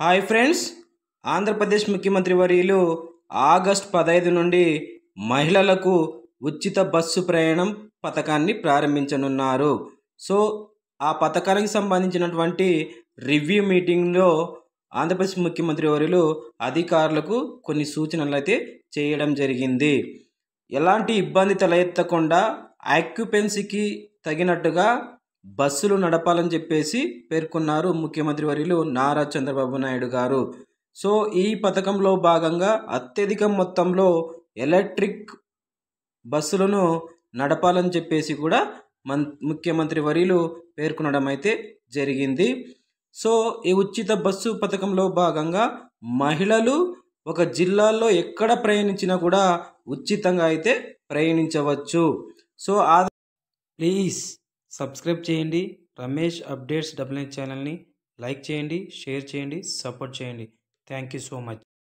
Hi friends, Andhra Pradesh ముఖ్యమంత్రి వర్యులు August 15 నుండి మహిళలకు ఉచిత బస్సు ప్రయాణం పథకాన్ని ప్రారంభించనున్నారు. సో ఆ పథకానికి సంబంధించినటువంటి రివ్యూ మీటింగ్లో ఆంధ్రప్రదేశ్ ముఖ్యమంత్రి వర్యులు అధికారులకు కొన్ని సూచనలు అయితే చేయడం జరిగింది. ఎలాంటి ఇబ్బంది తలెత్తకుండా ఆక్యుపెన్సీకి తగినట్టుగా బస్సులు నడపాలని చెప్పేసి పేర్కొన్నారు ముఖ్యమంత్రి వర్యులు నారా చంద్రబాబు నాయుడు గారు. సో ఈ పథకంలో భాగంగా అత్యధిక మొత్తంలో ఎలక్ట్రిక్ బస్సులను నడపాలని చెప్పేసి కూడా ముఖ్యమంత్రి వర్యులు పేర్కొనడం అయితే జరిగింది. సో ఈ ఉచిత బస్సు పథకంలో భాగంగా మహిళలు ఒక జిల్లాలో ఎక్కడ ప్రయాణించినా కూడా ఉచితంగా అయితే ప్రయాణించవచ్చు. సో ప్లీజ్ సబ్స్క్రైబ్ చేయండి. రమేష్ అప్డేట్స్ 99 ఛానల్ని లైక్ చేయండి, షేర్ చేయండి, సపోర్ట్ చేయండి. Thank you so much.